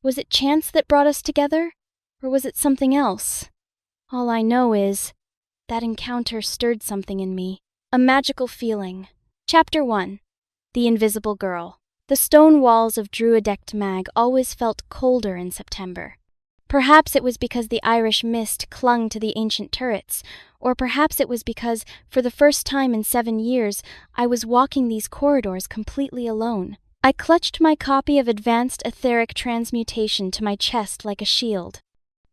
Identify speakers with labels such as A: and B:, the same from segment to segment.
A: Was it chance that brought us together? Or was it something else? All I know is that encounter stirred something in me. A magical feeling. Chapter 1. The Invisible Girl. The stone walls of Druidecht-Mag always felt colder in September. Perhaps it was because the Irish mist clung to the ancient turrets, or perhaps it was because, for the first time in 7 years, I was walking these corridors completely alone. I clutched my copy of Advanced Etheric Transmutation to my chest like a shield.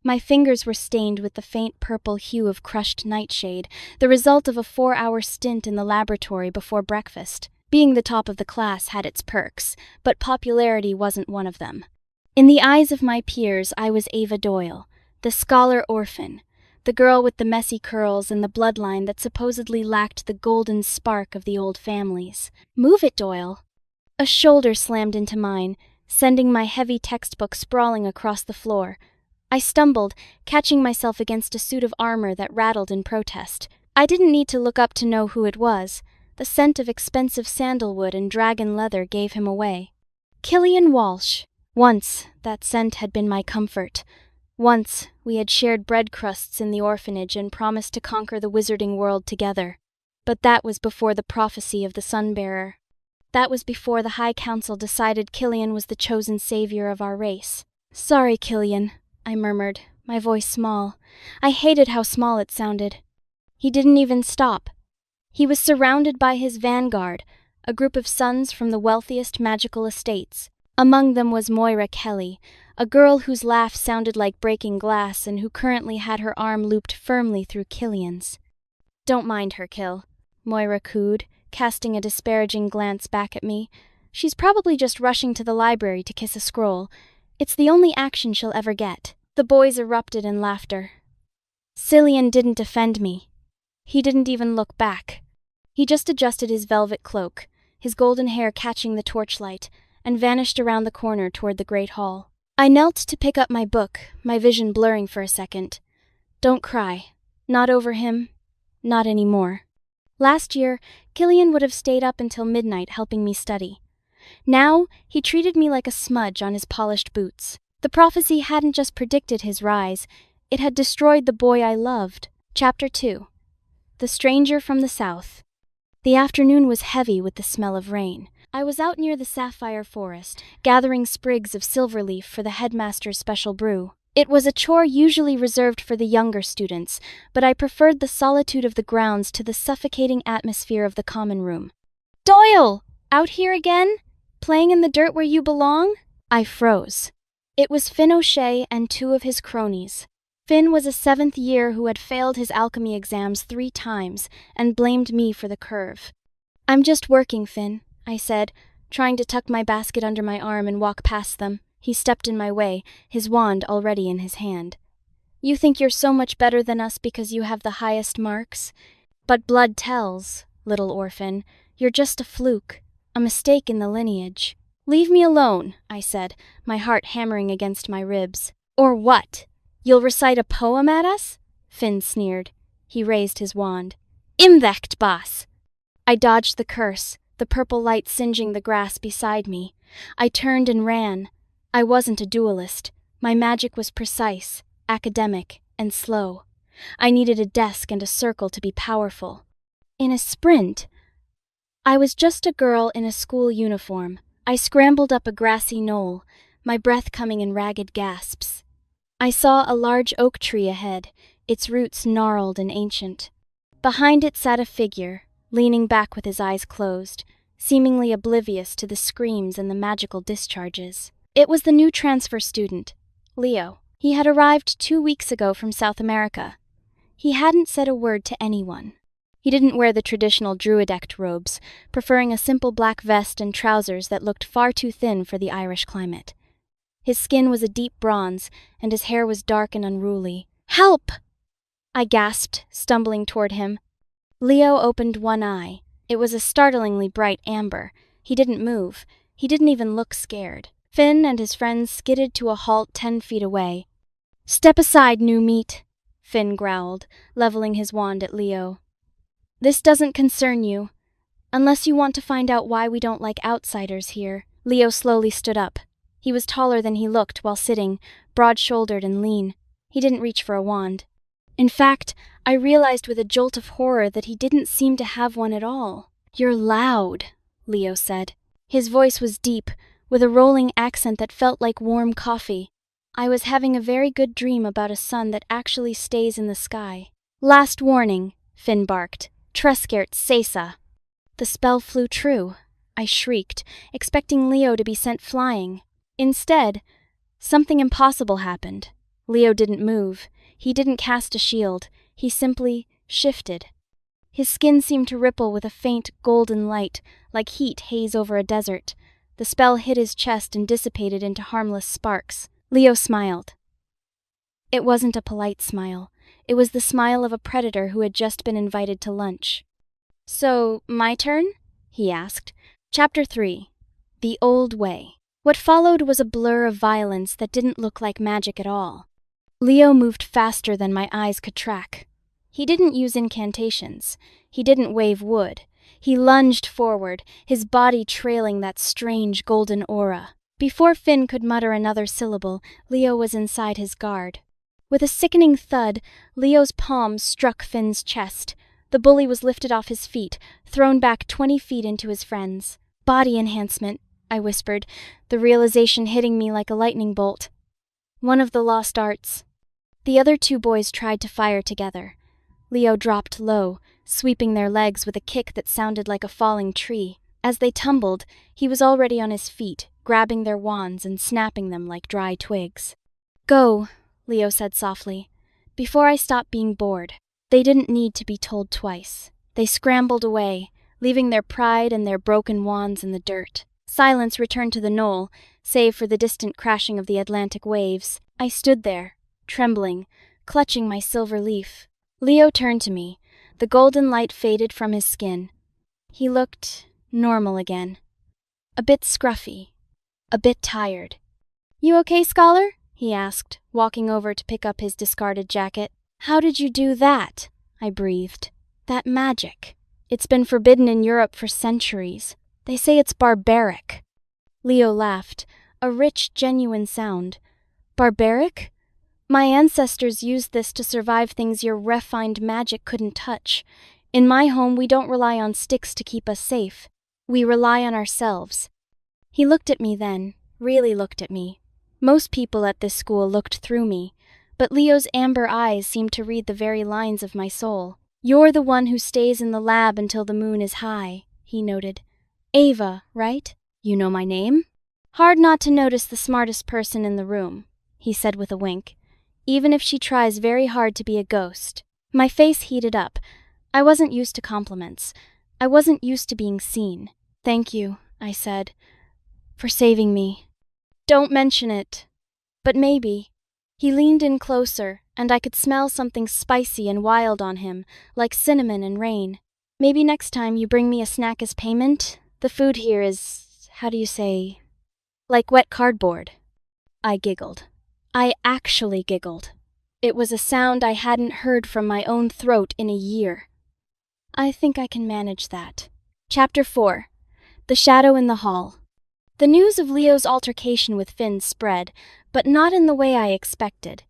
A: My fingers were stained with the faint purple hue of crushed nightshade, the result of a 4-hour stint in the laboratory before breakfast. Being the top of the class had its perks, but popularity wasn't one of them. In the eyes of my peers, I was Ava Doyle, the Scholar-Orphan, the girl with the messy curls and the bloodline that supposedly lacked the golden spark of the old families. Move it, Doyle. A shoulder slammed into mine, sending my heavy textbook sprawling across the floor. I stumbled, catching myself against a suit of armor that rattled in protest. I didn't need to look up to know who it was. The scent of expensive sandalwood and dragon leather gave him away. Cillian Walsh. Once, that scent had been my comfort. Once, we had shared bread crusts in the orphanage and promised to conquer the wizarding world together. But that was before the prophecy of the Sunbearer. That was before the High Council decided Cillian was the chosen savior of our race. Sorry, Cillian, I murmured, my voice small. I hated how small it sounded. He didn't even stop. He was surrounded by his Vanguard, a group of sons from the wealthiest magical estates. Among them was Moira Kelly, a girl whose laugh sounded like breaking glass and who currently had her arm looped firmly through Cillian's. Don't mind her, Kill, Moira cooed, casting a disparaging glance back at me. She's probably just rushing to the library to kiss a scroll. It's the only action she'll ever get. The boys erupted in laughter. Cillian didn't defend me. He didn't even look back. He just adjusted his velvet cloak, his golden hair catching the torchlight, and vanished around the corner toward the great hall. I knelt to pick up my book, my vision blurring for a second. Don't cry. Not over him. Not anymore. Last year, Cillian would have stayed up until midnight helping me study. Now, he treated me like a smudge on his polished boots. The prophecy hadn't just predicted his rise, it had destroyed the boy I loved. Chapter 2. The Stranger from the South. The afternoon was heavy with the smell of rain. I was out near the sapphire forest, gathering sprigs of silverleaf for the headmaster's special brew. It was a chore usually reserved for the younger students, but I preferred the solitude of the grounds to the suffocating atmosphere of the common room. Doyle! Out here again? Playing in the dirt where you belong? I froze. It was Finn O'Shea and 2 of his cronies. Finn was a 7th year who had failed his alchemy exams 3 times and blamed me for the curve. I'm just working, Finn, I said, trying to tuck my basket under my arm and walk past them. He stepped in my way, his wand already in his hand. You think you're so much better than us because you have the highest marks? But blood tells, little orphan. You're just a fluke, a mistake in the lineage. Leave me alone, I said, my heart hammering against my ribs. Or what? You'll recite a poem at us? Finn sneered. He raised his wand. Imvecht, boss! I dodged the curse, the purple light singeing the grass beside me. I turned and ran. I wasn't a duelist. My magic was precise, academic, and slow. I needed a desk and a circle to be powerful. In a sprint, I was just a girl in a school uniform. I scrambled up a grassy knoll, my breath coming in ragged gasps. I saw a large oak tree ahead, its roots gnarled and ancient. Behind it sat a figure, leaning back with his eyes closed, seemingly oblivious to the screams and the magical discharges. It was the new transfer student, Leo. He had arrived 2 weeks ago from South America. He hadn't said a word to anyone. He didn't wear the traditional Druidecht robes, preferring a simple black vest and trousers that looked far too thin for the Irish climate. His skin was a deep bronze, and his hair was dark and unruly. Help! I gasped, stumbling toward him. Leo opened one eye. It was a startlingly bright amber. He didn't move. He didn't even look scared. Finn and his friends skidded to a halt 10 feet away. Step aside, new meat, Finn growled, leveling his wand at Leo. This doesn't concern you. Unless you want to find out why we don't like outsiders here. Leo slowly stood up. He was taller than he looked while sitting, broad-shouldered and lean. He didn't reach for a wand. In fact, I realized with a jolt of horror that he didn't seem to have one at all. "You're loud," Leo said. His voice was deep, with a rolling accent that felt like warm coffee. I was having a very good dream about a sun that actually stays in the sky. "Last warning," Finn barked. "Treskert Sesa." The spell flew true. I shrieked, expecting Leo to be sent flying. Instead, something impossible happened. Leo didn't move. He didn't cast a shield. He simply shifted. His skin seemed to ripple with a faint golden light, like heat haze over a desert. The spell hit his chest and dissipated into harmless sparks. Leo smiled. It wasn't a polite smile. It was the smile of a predator who had just been invited to lunch. "So, my turn?" he asked. Chapter 3. The Old Way. What followed was a blur of violence that didn't look like magic at all. Leo moved faster than my eyes could track. He didn't use incantations. He didn't wave wood. He lunged forward, his body trailing that strange golden aura. Before Finn could mutter another syllable, Leo was inside his guard. With a sickening thud, Leo's palm struck Finn's chest. The bully was lifted off his feet, thrown back 20 feet into his friends. "Body enhancement," I whispered, the realization hitting me like a lightning bolt. "One of the lost arts." The other two boys tried to fire together. Leo dropped low, sweeping their legs with a kick that sounded like a falling tree. As they tumbled, he was already on his feet, grabbing their wands and snapping them like dry twigs. "Go," Leo said softly, "before I stop being bored." They didn't need to be told twice. They scrambled away, leaving their pride and their broken wands in the dirt. Silence returned to the knoll, save for the distant crashing of the Atlantic waves. I stood there, trembling, clutching my silver leaf. Leo turned to me. The golden light faded from his skin. He looked normal again. A bit scruffy. A bit tired. "You okay, Scholar?" he asked, walking over to pick up his discarded jacket. "How did you do that?" I breathed. "That magic. It's been forbidden in Europe for centuries. They say it's barbaric." Leo laughed, a rich, genuine sound. "Barbaric? My ancestors used this to survive things your refined magic couldn't touch. In my home, we don't rely on sticks to keep us safe. We rely on ourselves." He looked at me then, really looked at me. Most people at this school looked through me, but Leo's amber eyes seemed to read the very lines of my soul. "You're the one who stays in the lab until the moon is high," he noted. "Ava, right? You know my name?" "Hard not to notice the smartest person in the room," he said with a wink, "even if she tries very hard to be a ghost." My face heated up. I wasn't used to compliments. I wasn't used to being seen. "Thank you," I said, "for saving me." "Don't mention it." "But maybe." He leaned in closer, and I could smell something spicy and wild on him, like cinnamon and rain. "Maybe next time you bring me a snack as payment? The food here is, how do you say, like wet cardboard." I giggled. I actually giggled. It was a sound I hadn't heard from my own throat in a year. "I think I can manage that." Chapter 4. The Shadow in the Hall. The news of Leo's altercation with Finn spread, but not in the way I expected.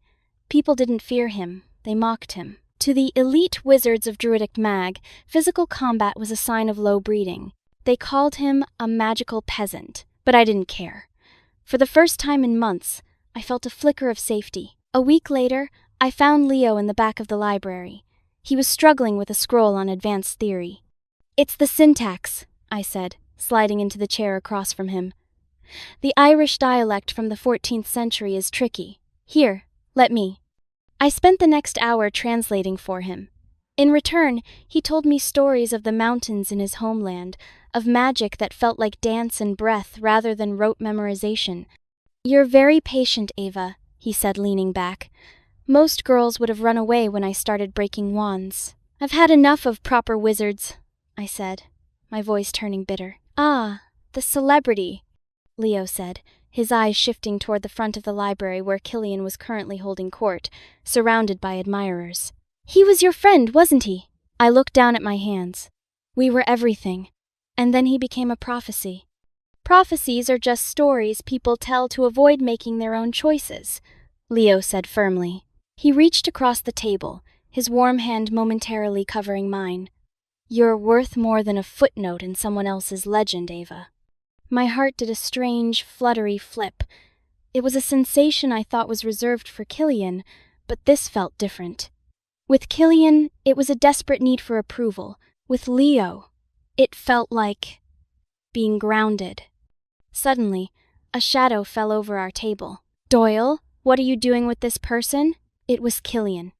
A: People didn't fear him, they mocked him. To the elite wizards of Druidecht-Mag, physical combat was a sign of low breeding. They called him a magical peasant, but I didn't care. For the first time in months, I felt a flicker of safety. A week later, I found Leo in the back of the library. He was struggling with a scroll on advanced theory. "It's the syntax," I said, sliding into the chair across from him. "The Irish dialect from the 14th century is tricky. Here, let me." I spent the next hour translating for him. In return, he told me stories of the mountains in his homeland, of magic that felt like dance and breath rather than rote memorization. "You're very patient, Ava," he said, leaning back. "Most girls would have run away when I started breaking wands." "I've had enough of proper wizards," I said, my voice turning bitter. "Ah, the celebrity," Leo said, his eyes shifting toward the front of the library where Cillian was currently holding court, surrounded by admirers. "He was your friend, wasn't he?" I looked down at my hands. "We were everything. And then he became a prophecy." Prophecies are just stories people tell to avoid making their own choices, Leo said firmly. He reached across the table, his warm hand momentarily covering mine. You're worth more than a footnote in someone else's legend, Ava. My heart did a strange, fluttery flip. It was a sensation I thought was reserved for Cillian, but this felt different. With Cillian, it was a desperate need for approval. With Leo, it felt like being grounded. Suddenly, a shadow fell over our table. Doyle, what are you doing with this person? It was Cillian.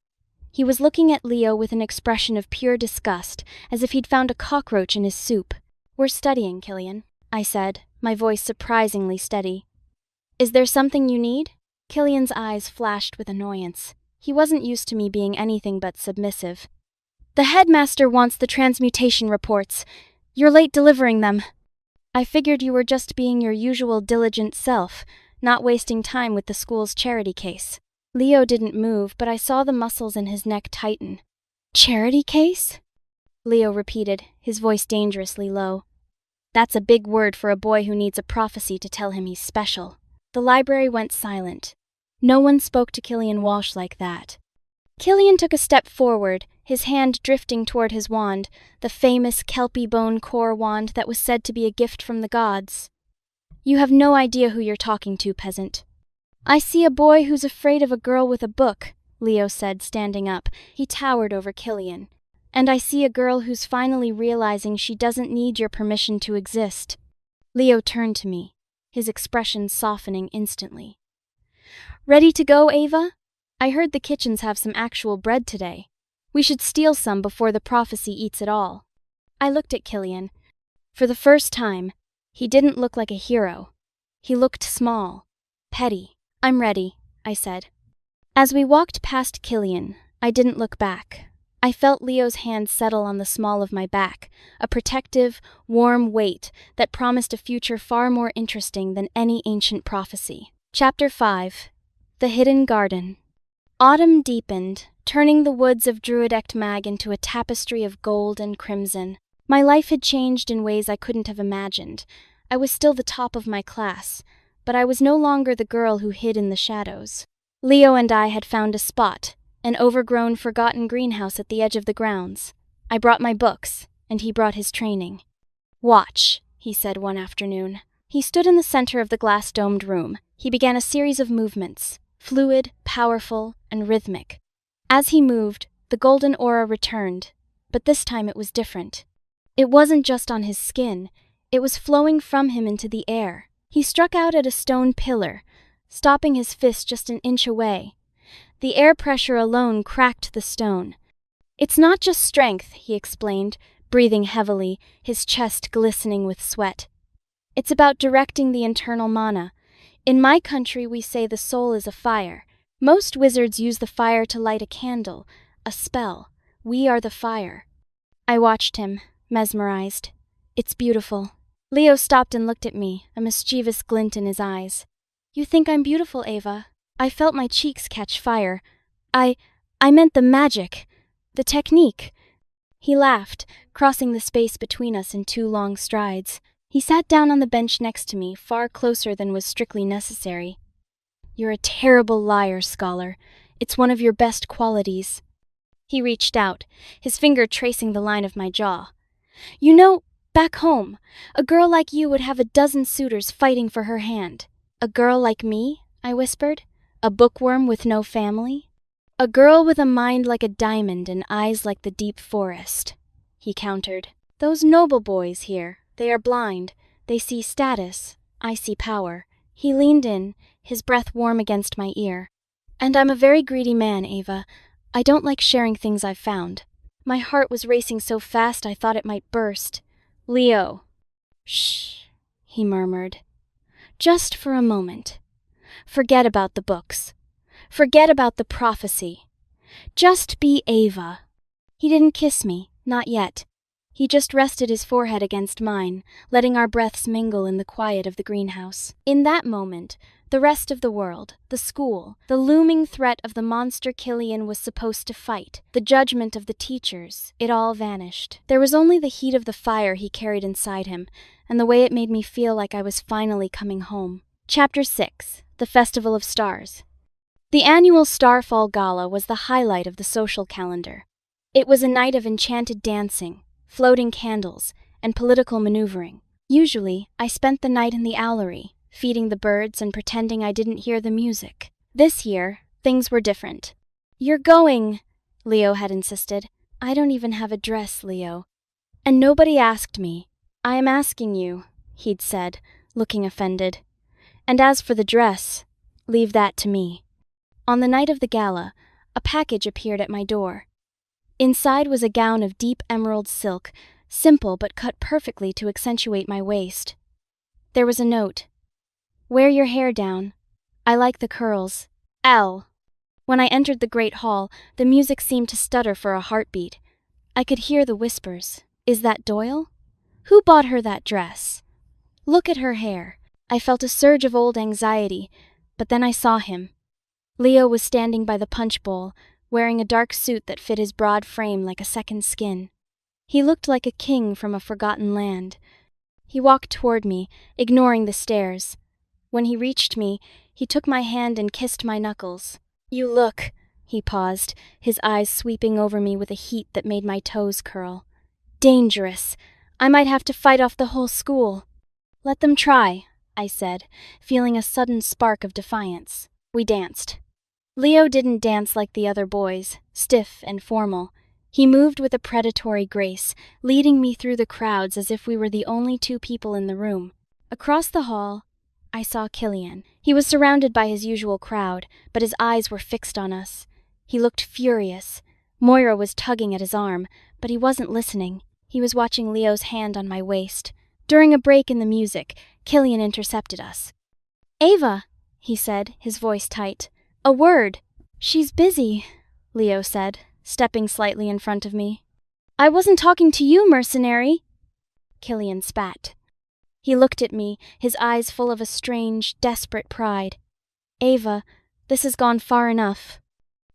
A: He was looking at Leo with an expression of pure disgust, as if he'd found a cockroach in his soup. We're studying, Cillian, I said, my voice surprisingly steady. Is there something you need? Cillian's eyes flashed with annoyance. He wasn't used to me being anything but submissive. The headmaster wants the transmutation reports. You're late delivering them. I figured you were just being your usual diligent self, not wasting time with the school's charity case. Leo didn't move, but I saw the muscles in his neck tighten. Charity case? Leo repeated, his voice dangerously low. That's a big word for a boy who needs a prophecy to tell him he's special. The library went silent. No one spoke to Cillian Walsh like that. Cillian took a step forward, his hand drifting toward his wand, the famous Kelpie bone core wand that was said to be a gift from the gods. You have no idea who you're talking to, peasant. I see a boy who's afraid of a girl with a book, Leo said, standing up. He towered over Cillian. And I see a girl who's finally realizing she doesn't need your permission to exist. Leo turned to me, his expression softening instantly. Ready to go, Ava? I heard the kitchens have some actual bread today. We should steal some before the prophecy eats it all. I looked at Cillian. For the first time, he didn't look like a hero. He looked small, petty. I'm ready, I said. As we walked past Cillian, I didn't look back. I felt Leo's hand settle on the small of my back, a protective, warm weight that promised a future far more interesting than any ancient prophecy. Chapter 5. The Hidden Garden. Autumn deepened, turning the woods of Druidecht-Mag into a tapestry of gold and crimson. My life had changed in ways I couldn't have imagined. I was still the top of my class, but I was no longer the girl who hid in the shadows. Leo and I had found a spot, an overgrown, forgotten greenhouse at the edge of the grounds. I brought my books, and he brought his training. Watch, he said one afternoon. He stood in the center of the glass-domed room. He began a series of movements, fluid, powerful, and rhythmic. As he moved, the golden aura returned, but this time it was different. It wasn't just on his skin, it was flowing from him into the air. He struck out at a stone pillar, stopping his fist just an inch away. The air pressure alone cracked the stone. It's not just strength, he explained, breathing heavily, his chest glistening with sweat. It's about directing the internal mana. In my country, we say the soul is a fire. Most wizards use the fire to light a candle, a spell. We are the fire. I watched him, mesmerized. It's beautiful. Leo stopped and looked at me, a mischievous glint in his eyes. You think I'm beautiful, Ava? I felt my cheeks catch fire. I meant the magic, the technique. He laughed, crossing the space between us in 2 long strides. He sat down on the bench next to me, far closer than was strictly necessary. You're a terrible liar, Scholar. It's one of your best qualities. He reached out, his finger tracing the line of my jaw. You know, back home, a girl like you would have a dozen suitors fighting for her hand. A girl like me, I whispered. A bookworm with no family. A girl with a mind like a diamond and eyes like the deep forest, he countered. Those noble boys here, they are blind. They see status. I see power. He leaned in, his breath warm against my ear. And I'm a very greedy man, Ava. I don't like sharing things I've found. My heart was racing so fast I thought it might burst. Leo. Shh, he murmured. Just for a moment. Forget about the books. Forget about the prophecy. Just be Ava. He didn't kiss me, not yet. He just rested his forehead against mine, letting our breaths mingle in the quiet of the greenhouse. In that moment, the rest of the world, the school, the looming threat of the monster Cillian was supposed to fight, the judgment of the teachers, it all vanished. There was only the heat of the fire he carried inside him, and the way it made me feel like I was finally coming home. Chapter 6. The Festival of Stars. The annual Starfall Gala was the highlight of the social calendar. It was a night of enchanted dancing, floating candles, and political maneuvering. Usually, I spent the night in the owlery, feeding the birds and pretending I didn't hear the music. This year, things were different. "You're going," Leo had insisted. "I don't even have a dress, Leo. And nobody asked me." "I am asking you," he'd said, looking offended. "And as for the dress, leave that to me." On the night of the gala, a package appeared at my door. Inside was a gown of deep emerald silk, simple but cut perfectly to accentuate my waist. There was a note. "Wear your hair down. I like the curls. L." When I entered the great hall, the music seemed to stutter for a heartbeat. I could hear the whispers. "Is that Doyle? Who bought her that dress? Look at her hair." I felt a surge of old anxiety, but then I saw him. Leo was standing by the punch bowl, wearing a dark suit that fit his broad frame like a second skin. He looked like a king from a forgotten land. He walked toward me, ignoring the stares. When he reached me, he took my hand and kissed my knuckles. "You look," he paused, his eyes sweeping over me with a heat that made my toes curl. "Dangerous. I might have to fight off the whole school." "Let them try," I said, feeling a sudden spark of defiance. We danced. Leo didn't dance like the other boys, stiff and formal. He moved with a predatory grace, leading me through the crowds as if we were the only two people in the room. Across the hall, I saw Cillian. He was surrounded by his usual crowd, but his eyes were fixed on us. He looked furious. Moira was tugging at his arm, but he wasn't listening. He was watching Leo's hand on my waist. During a break in the music, Cillian intercepted us. "Ava," he said, his voice tight. "A word." "She's busy," Leo said, stepping slightly in front of me. "I wasn't talking to you, mercenary." Cillian spat. He looked at me, his eyes full of a strange, desperate pride. "Ava, this has gone far enough.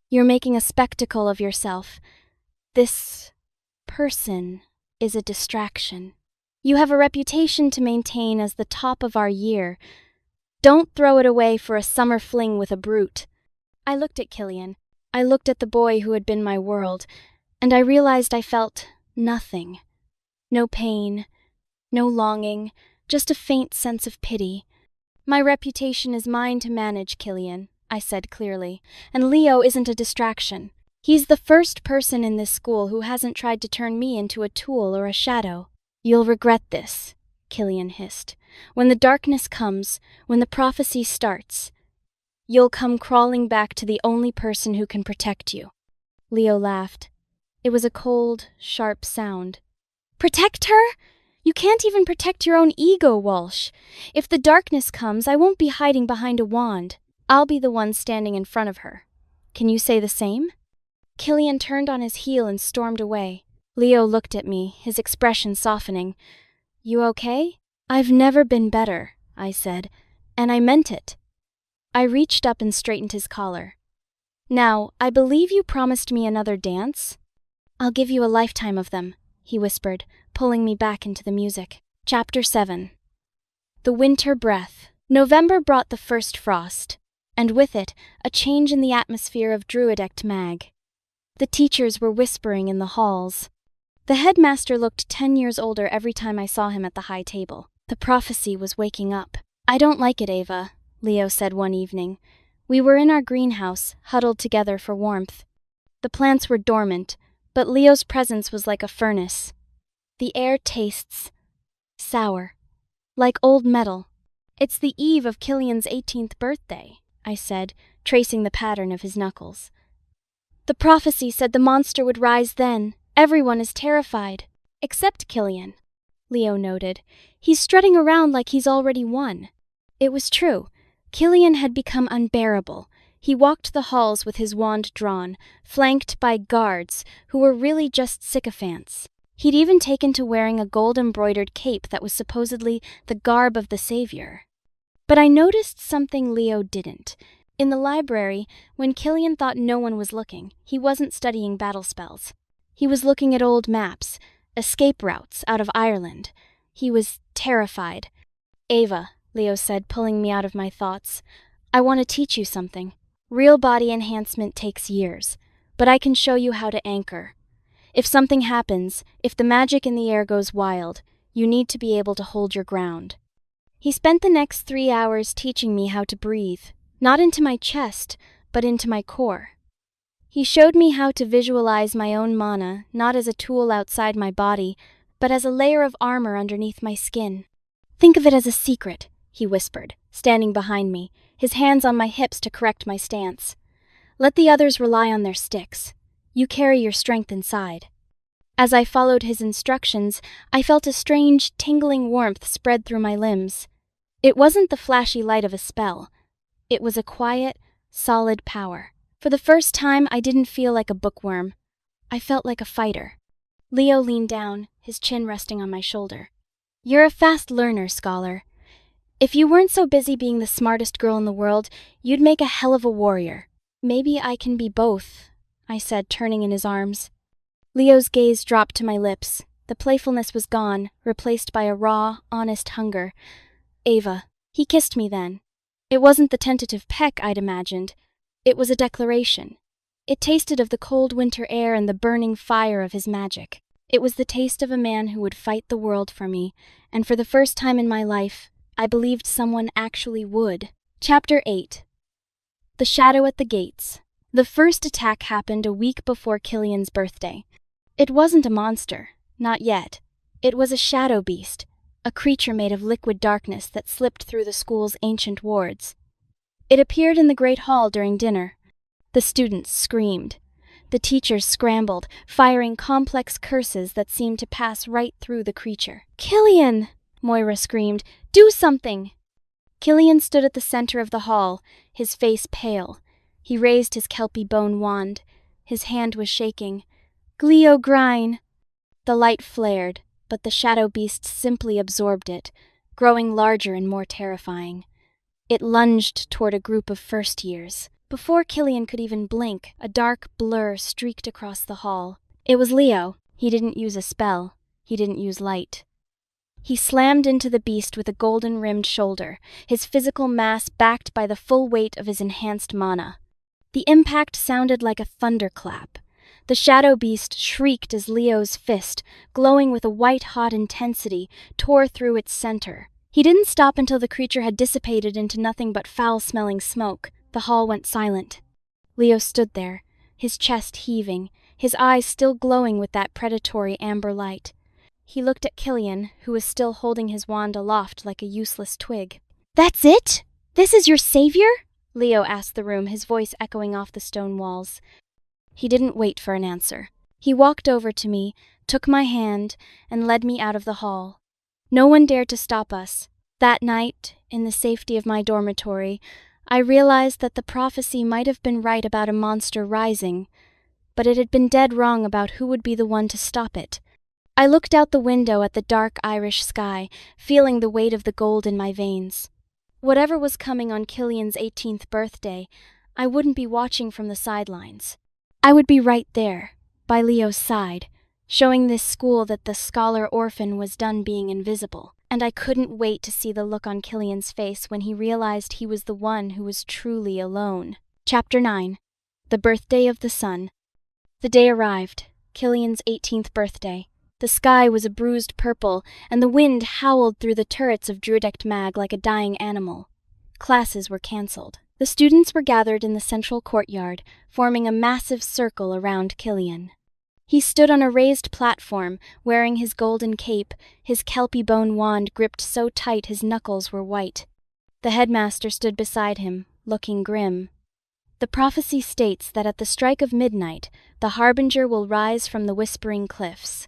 A: You're making a spectacle of yourself. This person is a distraction. You have a reputation to maintain as the top of our year. Don't throw it away for a summer fling with a brute." I looked at Cillian. I looked at the boy who had been my world, and I realized I felt nothing. No pain, no longing, just a faint sense of pity. "My reputation is mine to manage, Cillian," I said clearly, "and Leo isn't a distraction. He's the first person in this school who hasn't tried to turn me into a tool or a shadow." "You'll regret this," Cillian hissed. "When the darkness comes, when the prophecy starts, you'll come crawling back to the only person who can protect you." Leo laughed. It was a cold, sharp sound. "Protect her? You can't even protect your own ego, Walsh. If the darkness comes, I won't be hiding behind a wand. I'll be the one standing in front of her. Can you say the same?" Cillian turned on his heel and stormed away. Leo looked at me, his expression softening. "You okay?" "I've never been better," I said, and I meant it. I reached up and straightened his collar. "Now, I believe you promised me another dance?" "I'll give you a lifetime of them," he whispered, pulling me back into the music. Chapter 7. The Winter Breath. November brought the first frost, and with it, a change in the atmosphere of Druidecht-Mag. The teachers were whispering in the halls. The headmaster looked 10 years older every time I saw him at the high table. The prophecy was waking up. "I don't like it, Ava," Leo said one evening. We were in our greenhouse, huddled together for warmth. The plants were dormant, but Leo's presence was like a furnace. "The air tastes sour, like old metal." "It's the eve of Cillian's 18th birthday," I said, tracing the pattern of his knuckles. "The prophecy said the monster would rise then. Everyone is terrified." "Except Cillian," Leo noted. "He's strutting around like he's already won." It was true. Cillian had become unbearable. He walked the halls with his wand drawn, flanked by guards who were really just sycophants. He'd even taken to wearing a gold-embroidered cape that was supposedly the garb of the savior. But I noticed something Leo didn't. In the library, when Cillian thought no one was looking, he wasn't studying battle spells. He was looking at old maps, escape routes out of Ireland. He was terrified. "Ava," Leo said, pulling me out of my thoughts, "I want to teach you something. Real body enhancement takes years, but I can show you how to anchor. If something happens, if the magic in the air goes wild, you need to be able to hold your ground." He spent the next 3 hours teaching me how to breathe, not into my chest, but into my core. He showed me how to visualize my own mana, not as a tool outside my body, but as a layer of armor underneath my skin. "Think of it as a secret," he whispered, standing behind me, his hands on my hips to correct my stance. "Let the others rely on their sticks. You carry your strength inside." As I followed his instructions, I felt a strange, tingling warmth spread through my limbs. It wasn't the flashy light of a spell. It was a quiet, solid power. For the first time, I didn't feel like a bookworm. I felt like a fighter. Leo leaned down, his chin resting on my shoulder. "You're a fast learner, Scholar. If you weren't so busy being the smartest girl in the world, you'd make a hell of a warrior." "Maybe I can be both," I said, turning in his arms. Leo's gaze dropped to my lips. The playfulness was gone, replaced by a raw, honest hunger. "Ava." He kissed me then. It wasn't the tentative peck I'd imagined. It was a declaration. It tasted of the cold winter air and the burning fire of his magic. It was the taste of a man who would fight the world for me, and for the first time in my life, I believed someone actually would. Chapter 8. The Shadow at the Gates. The first attack happened a week before Cillian's birthday. It wasn't a monster, not yet. It was a shadow beast, a creature made of liquid darkness that slipped through the school's ancient wards. It appeared in the Great Hall during dinner. The students screamed. The teachers scrambled, firing complex curses that seemed to pass right through the creature. "Cillian!" Moira screamed. "Do something!" Cillian stood at the center of the hall, his face pale. He raised his kelpie bone wand. His hand was shaking. "Glio Grine!" The light flared, but the shadow beast simply absorbed it, growing larger and more terrifying. It lunged toward a group of first years. Before Cillian could even blink, a dark blur streaked across the hall. It was Leo. He didn't use a spell. He didn't use light. He slammed into the beast with a golden-rimmed shoulder, his physical mass backed by the full weight of his enhanced mana. The impact sounded like a thunderclap. The shadow beast shrieked as Leo's fist, glowing with a white-hot intensity, tore through its center. He didn't stop until the creature had dissipated into nothing but foul-smelling smoke. The hall went silent. Leo stood there, his chest heaving, his eyes still glowing with that predatory amber light. He looked at Cillian, who was still holding his wand aloft like a useless twig. "That's it? This is your savior?" Leo asked the room, his voice echoing off the stone walls. He didn't wait for an answer. He walked over to me, took my hand, and led me out of the hall. No one dared to stop us. That night, in the safety of my dormitory, I realized that the prophecy might have been right about a monster rising, but it had been dead wrong about who would be the one to stop it. I looked out the window at the dark Irish sky, feeling the weight of the gold in my veins. Whatever was coming on Cillian's 18th birthday, I wouldn't be watching from the sidelines. I would be right there, by Leo's side, showing this school that the Scholar-Orphan was done being invisible. And I couldn't wait to see the look on Cillian's face when he realized he was the one who was truly alone. Chapter 9. The Birthday of the Sun. The day arrived, Cillian's 18th birthday. The sky was a bruised purple, and the wind howled through the turrets of Druidecht-Mag like a dying animal. Classes were cancelled. The students were gathered in the central courtyard, forming a massive circle around Cillian. He stood on a raised platform, wearing his golden cape, his kelpie bone wand gripped so tight his knuckles were white. The headmaster stood beside him, looking grim. "The prophecy states that at the strike of midnight, the harbinger will rise from the whispering cliffs.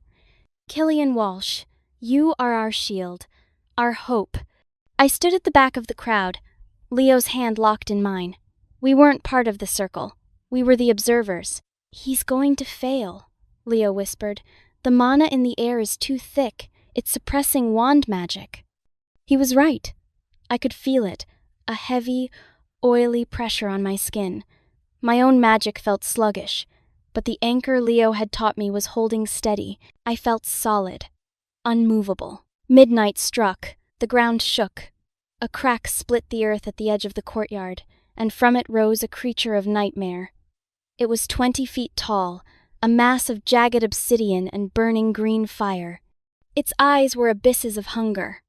A: Cillian Walsh, you are our shield, our hope." I stood at the back of the crowd, Leo's hand locked in mine. We weren't part of the circle. We were the observers. "He's going to fail," Leo whispered. "The mana in the air is too thick. It's suppressing wand magic." He was right. I could feel it, a heavy, oily pressure on my skin. My own magic felt sluggish, but the anchor Leo had taught me was holding steady. I felt solid, unmovable. Midnight struck, the ground shook. A crack split the earth at the edge of the courtyard, and from it rose a creature of nightmare. It was 20 feet tall, a mass of jagged obsidian and burning green fire. Its eyes were abysses of hunger.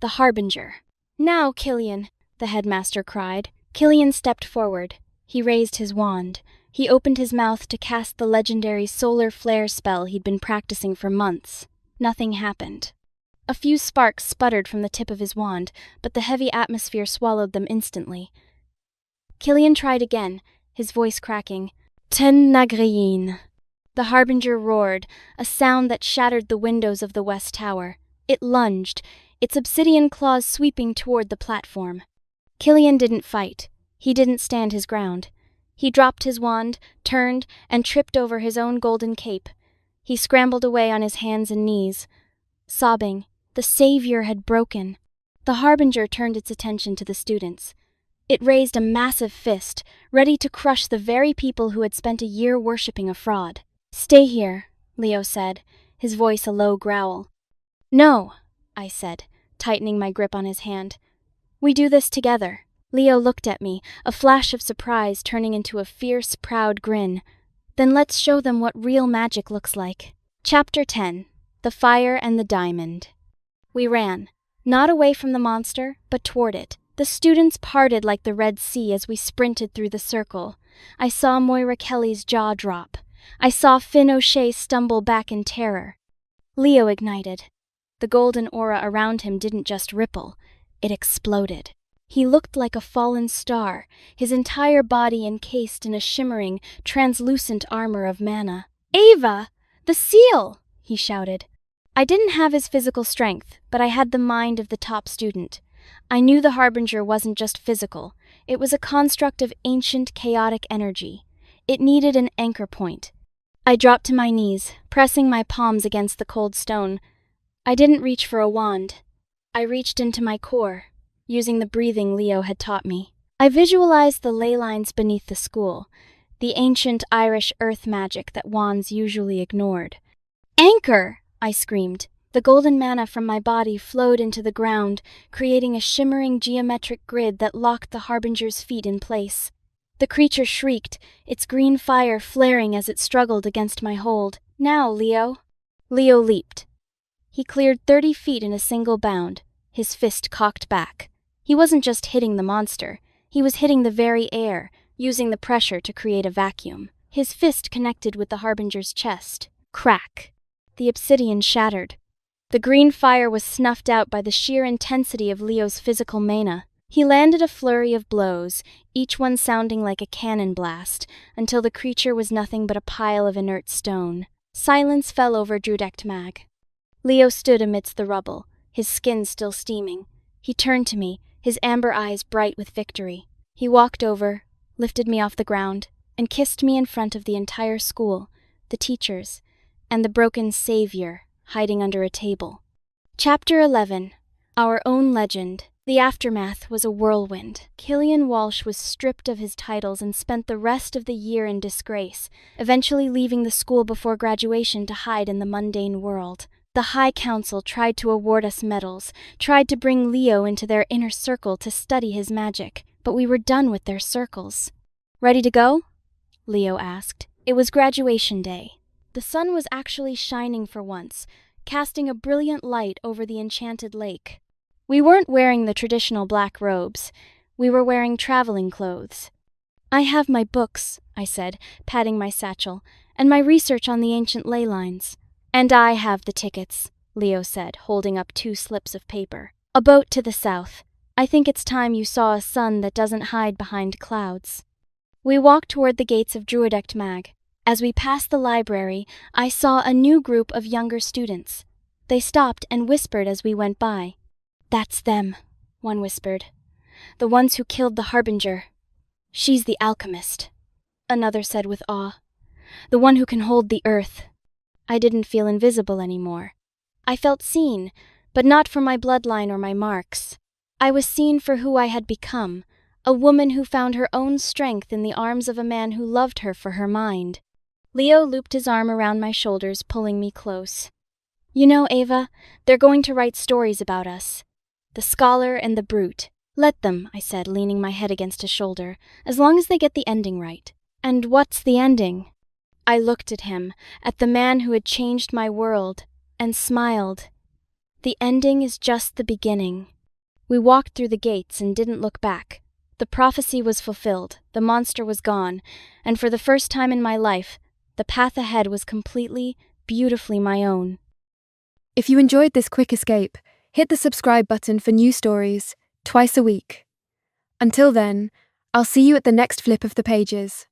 A: The Harbinger. "Now, Cillian," the headmaster cried. Cillian stepped forward. He raised his wand. He opened his mouth to cast the legendary solar flare spell he'd been practicing for months. Nothing happened. A few sparks sputtered from the tip of his wand, but the heavy atmosphere swallowed them instantly. Cillian tried again, his voice cracking. "Ten Nagriin." The Harbinger roared, a sound that shattered the windows of the West Tower. It lunged, its obsidian claws sweeping toward the platform. Cillian didn't fight. He didn't stand his ground. He dropped his wand, turned, and tripped over his own golden cape. He scrambled away on his hands and knees. Sobbing, the savior had broken. The Harbinger turned its attention to the students. It raised a massive fist, ready to crush the very people who had spent a year worshipping a fraud. "Stay here," Leo said, his voice a low growl. "No," I said, tightening my grip on his hand. "We do this together." Leo looked at me, a flash of surprise turning into a fierce, proud grin. "Then let's show them what real magic looks like." Chapter 10. The Fire and the Diamond. We ran, not away from the monster, but toward it. The students parted like the Red Sea as we sprinted through the circle. I saw Moira Kelly's jaw drop. I saw Finn O'Shea stumble back in terror. Leo ignited. The golden aura around him didn't just ripple, it exploded. He looked like a fallen star, his entire body encased in a shimmering, translucent armor of mana. "Ava! The seal!" he shouted. I didn't have his physical strength, but I had the mind of the top student. I knew the Harbinger wasn't just physical. It was a construct of ancient, chaotic energy. It needed an anchor point. I dropped to my knees, pressing my palms against the cold stone. I didn't reach for a wand. I reached into my core, using the breathing Leo had taught me. I visualized the ley lines beneath the school, the ancient Irish earth magic that wands usually ignored. "Anchor!" I screamed. The golden mana from my body flowed into the ground, creating a shimmering geometric grid that locked the Harbinger's feet in place. The creature shrieked, its green fire flaring as it struggled against my hold. "Now, Leo." Leo leaped. He cleared 30 feet in a single bound, his fist cocked back. He wasn't just hitting the monster, he was hitting the very air, using the pressure to create a vacuum. His fist connected with the Harbinger's chest. Crack! The obsidian shattered. The green fire was snuffed out by the sheer intensity of Leo's physical mana. He landed a flurry of blows, each one sounding like a cannon blast, until the creature was nothing but a pile of inert stone. Silence fell over Druidecht-Mag. Leo stood amidst the rubble, his skin still steaming. He turned to me, his amber eyes bright with victory. He walked over, lifted me off the ground, and kissed me in front of the entire school, the teachers, and the broken savior hiding under a table. Chapter 11. Our Own Legend. The aftermath was a whirlwind. Cillian Walsh was stripped of his titles and spent the rest of the year in disgrace, eventually leaving the school before graduation to hide in the mundane world. The High Council tried to award us medals, tried to bring Leo into their inner circle to study his magic, but we were done with their circles. "Ready to go?" Leo asked. It was graduation day. The sun was actually shining for once, casting a brilliant light over the enchanted lake. We weren't wearing the traditional black robes. We were wearing traveling clothes. "I have my books," I said, patting my satchel, "and my research on the ancient ley lines." "And I have the tickets," Leo said, holding up 2 slips of paper. "A boat to the south. I think it's time you saw a sun that doesn't hide behind clouds." We walked toward the gates of Druidecht-Mag. As we passed the library, I saw a new group of younger students. They stopped and whispered as we went by. "That's them," one whispered. "The ones who killed the Harbinger." "She's the alchemist," another said with awe. "The one who can hold the earth." I didn't feel invisible anymore. I felt seen, but not for my bloodline or my marks. I was seen for who I had become, a woman who found her own strength in the arms of a man who loved her for her mind. Leo looped his arm around my shoulders, pulling me close. You know, Ava, they're going to write stories about us. The Scholar and the Brute. Let them, I said, leaning my head against his shoulder, as long as they get the ending right. And what's the ending? I looked at him, at the man who had changed my world, and smiled. The ending is just the beginning. We walked through the gates and didn't look back. The prophecy was fulfilled, the monster was gone, and for the first time in my life, the path ahead was completely, beautifully my own.
B: If you enjoyed this quick escape, hit the subscribe button for new stories twice a week. Until then, I'll see you at the next flip of the pages.